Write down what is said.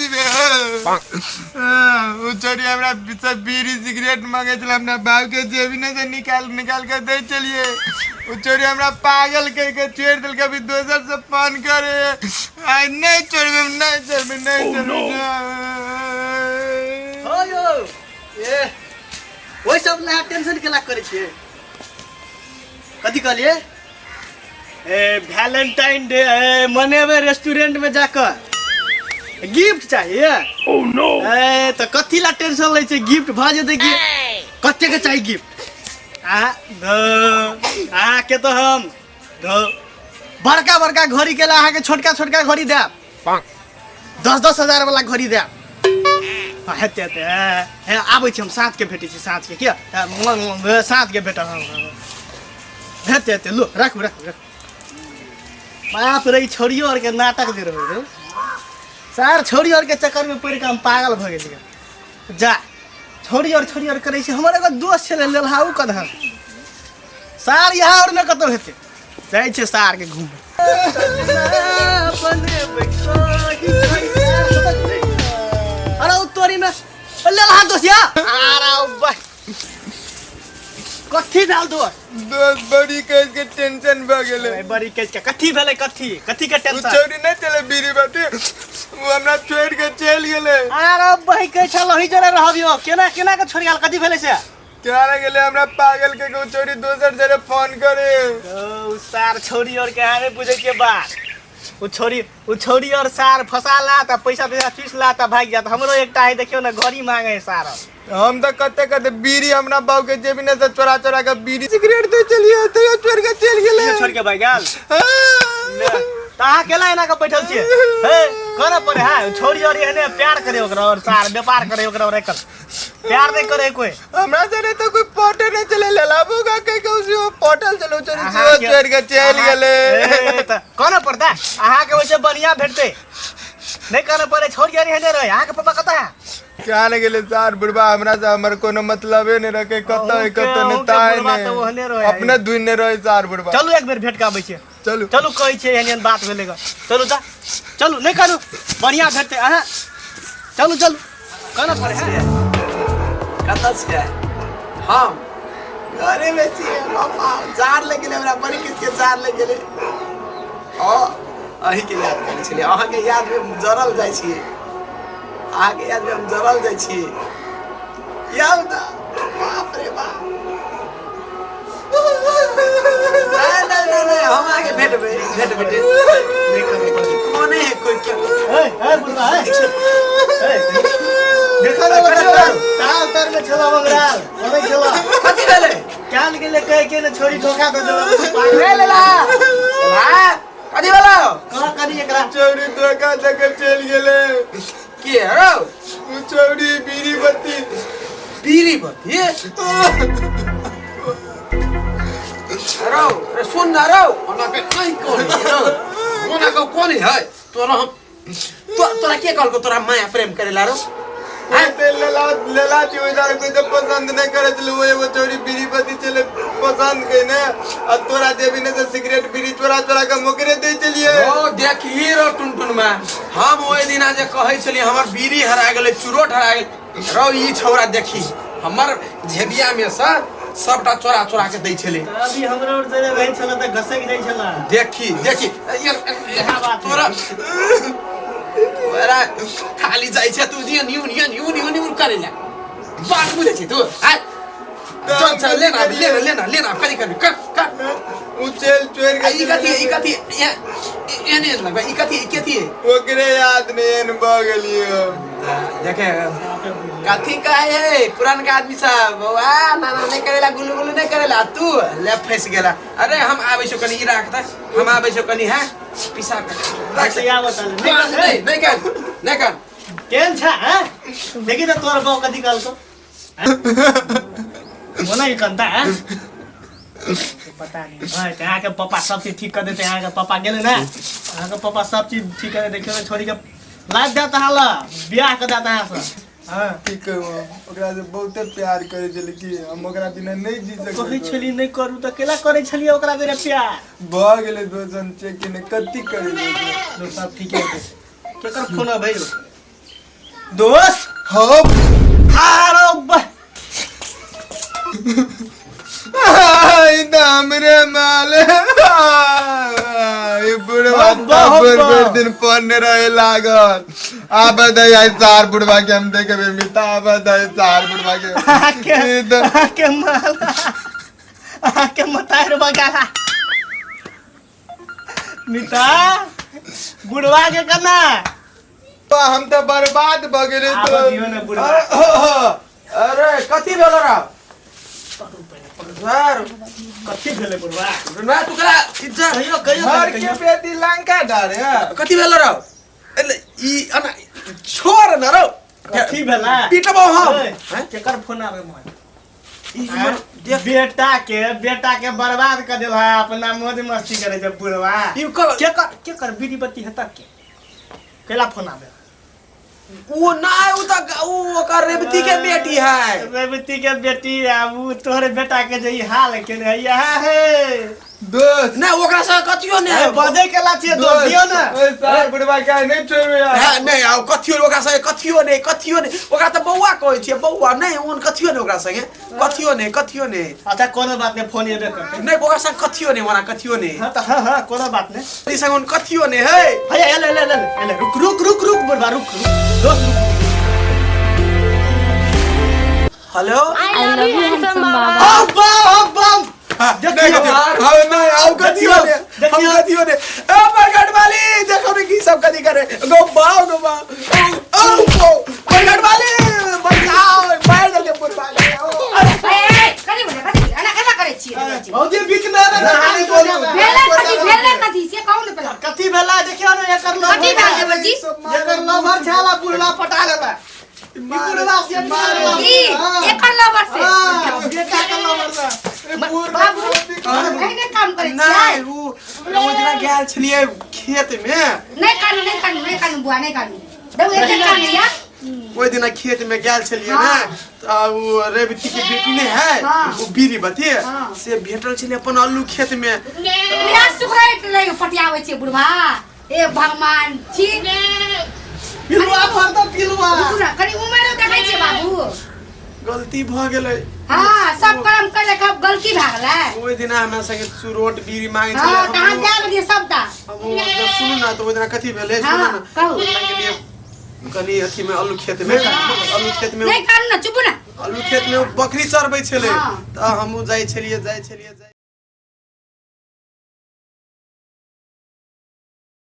जीवे छोड़ी हमरा सब बीड़ी सिगरेट मांगे चल हमरा बाप के जेबी में से निकाल के दे चलिए छोड़ी हमरा पागल करके छेड़ दिल कभी दोसर से फोन करे आई नहीं छोड़बे हो यो ए ओइ सब ना टेंशन केला करे छिए कथी कहलिए ए वैलेंटाइन डे मनेबे रेस्टोरेंट में जाकर गिफ्ट चाहिए ओह नो ए तो कथी ला टेंशन ले छै गिफ्ट भ जेते कि कते के चाहिए गिफ्ट के तो हम बड़का घड़ी के ला के छोटका घड़ी दे 10 हजार वाला घड़ी दे हेते आबै छी हम साँझ के भेटै छी साँझ के किया साँझ के भेटल हेते लो रख बाप रे छोड़ियो और के नाटक दे रहो रे सार छोड़ी और के चक्कर में पड़ के हम पागल भ गेलिए जा छोड़ी और करे छी हमर एगो दोस्त छले लेलहाउ कदम सार यहाँ और न कतो हेते जाय छै सार के घूम अरे तोरी में लेलहा दोसिया अरे भाई कथी डाल दो दोस्त बड़ी केस के टेंशन भ गेले बड़ी केस के कथी भेले कथी के टेंशन छोड़ी नहीं चले बीरी बाटे वो हमरा छोड़ के चल गेले अरे भाई के छलो ही जरे रहबियो केना के छोड़ गेल कथी भेले से क्या रे गेले हमरा पागल के छोड़ी दोसर जरे फोन करे ओ सार छोड़ी और के आने बुझे के बात वो छोड़ी और सार फसाला त पैसा चुस ला त भाग जात हमरो एकटा है देखियो ना घड़ी मांगे सार हम तो कते बीड़ी हमरा बाऊ के जेबी में से चोरा के बीड़ी सिगरेट दे चलिए तो छोड़ के चल गेले छोड़ के भाग गेल ता केला एना के बैठल छी हे कोना पड़े है छोड़ी और एने प्यार करे ओकरा और सार व्यापार करे ओकरा और एकर प्यार नहीं करे कोई हमरा जरे तो कोई पोटे नहीं चले लेलाबो का के उसी पोटल चलो छोड़ के चल गेले त कोना पड़ता आहा के वैसे बढ़िया भेटते नहीं करना पड़े छोड़ के हेने रहे आहा के पापा कता है क्या ने गेले सार बुढ़वा हमरा से हमर कोनो मतलब नहीं रखे कतो नेता है अपने दुन ने रहे सार बुढ़वा चलो एक बेर भेट के आबै छी चलो कहै छै एहन बात भेलेगा चलो जा चलो नहीं करू बढ़िया भेटते आहा चलो कोना पड़े है कता से हम घरे में छी पापा जार ले गेले हमरा बड़ी किस के जार ले गेले अही के याद करै छलिए अहाँ के याद में जरल जाय छी अहाँ के याद में हम जरल जाय छी याद बाप रे बाप नहीं हम आगे भेट नहीं करे कोने है कोई क्या बुढ़वा देखा ना तार में छला मंगराल ओने छला कथी भेले काल गेले कह के न छोरी धोखा द दे लेला कथी भेलो का करी एकरा छोरी धोखा देके चल गेले के रो वो छोरी बीड़ी बत्ती रो रे सुन ना रो ओना के नहीं कोन रो ओना को कोन है तोरा के कहल को तोरा माया प्रेम करेला रो लेला चोईदार कोई तो पसंद नहीं करे चले वो एगो छोरी बीड़ी बत्ती चले पसंद के ना और तोरा जेबी ने से सिगरेट बीड़ी चोरा के मोकरे दे चलिए ओ देख हीरो टुनटुन में हम ओए दिना जे कहै छली हमर बीड़ी हरा गेले चुरोट हरा गेल रो ई छौरा देखी हमर झेबिया में से सबटा चोरा के दै छले अभी हमरा और जरे भेल छला त घसक जाय छला देखी तोरा ओरा खाली जाय छ तू न्यू करेला बात बुझे छी तू आ चल लेना करी कर उचल चोर के ई कथी एने लगा ई कथी ओकरे याद नहीं न बगलियो देखे कथी कहे है पुरान का आदमी साहब वाह ना नहीं करेला गुल्लू नहीं करेला तू ले फंस गेला अरे हम आबै छो कनी ई राखता हम आबै छो कनी है पिसा कर से या बता नहीं कर केन छ ह देखि त तोर बाउ कथी कहल तो मोना ही कंता है पता नहीं भाई यहाँ के पापा सब चीज ठीक कर देते यहाँ के पापा गेले ना यहाँ के पापा सब चीज ठीक कर देखियो छोरी के लाज देता हला ब्याह कर देता है सब हां ठीक है ओकरा से बहुत प्यार करे छली कि हम ओकरा बिना नहीं जी सकै कहै छली नहीं करू त केला करे छली ओकरा बिना प्यार भ गेले दोसन चेक ने कत्ती करे लोग सब ठीक है केकर फोन है भाई दोस्त हो हमरे माल बुढ़वा दिन पढ़ने रहे लागल आ बताइए चार बुढ़वा के हम देखे मिता बताइए चार बुढ़वा के माला के मतार बगाला मिता बुढ़वा के कना हम तो बर्बाद भ गेले अरे कथी भेल रा सर कथी भेले बुढ़वा ना तुकरा इज्जा घर के बेटी लंका डारे कथी भेल रा एले ई अना छोड़ न रो कथी भेला पीटबो हम केकर फोन आवे मोय बेटा के बर्बाद कर देल है अपना मौज मस्ती करे जब बुढ़वा केकर बीड़ी बत्ती हता के केला फोन आवे वो ना वो ओकर रेवती के बेटी है रेवती के बेटी अब तोहरे बेटा के जे हाल के है यहाँ है दोस्त ना ओकरा से कथियो ने बजे के लाठी दोस्त दियो ना ओए सर बुढ़वा का नहीं छोड़ो यार हां नहीं आ कथियो ओकरा से कथियो ने ओकरा त बौआ कहै छै बौआ नहीं ओन कथियो ने ओकरा संगे कथियो ने अच्छा कोनो बात नहीं फोन एबे करते नहीं ओकरा संग कथियो ने वना कथियो ने हां त हां कोनो बात नहीं ई संग ओन कथियो ने है भैया ले रुक बुढ़वा रुक दोस्त रुक hello I love you handsome बाबा बम कथियो ने ए प्रगट वाली देखो ने की सब कदी करे गो बाओ प्रगट वाली बचाओ मार दे के पुरवा ए कनी बोले कनी एना करे छी बहुते बीच में नहीं बोलो भेले कथी से कहू ने पहला कथी भेला देखियो ने एकर लो कथी भेल बजी एकर लवर छाला बुढ़वा पटा लेला ई बुढ़वा से ई एकर लवर से बेटा के लवर से बाबू एने काम करे छी नहीं वो जना गेल छलिए खेत में नहीं कानू बुआ नहीं कानू दऊ एते कानू या ओइ दिना खेत में गेल छलिए ना वो रेवती के बेटी ने है वो बीरी बती से भेटल छलिए अपन आलू खेत में मेरा सुखराइत ले पटियावे छी बुढ़वा ए भगवान छी पिलुआ भर दो पिलुआ पूरा कनी उमेरो देखै छी बाबू गलती भ गेलै हां सब काम करे कब गलती भ गेलै ओइ दिना हमरा संगे चुरोट बीरी मांगे हां छलिए कहां जाब दिए सबटा अब सुनु ना तो ओइ दिना कथी भेलै सुनु ना कहू कनी अथी में आलू खेत में नहीं कानू ना चुप ना आलू खेत में बकरी चरबै छलै त हमहु जाय छलिए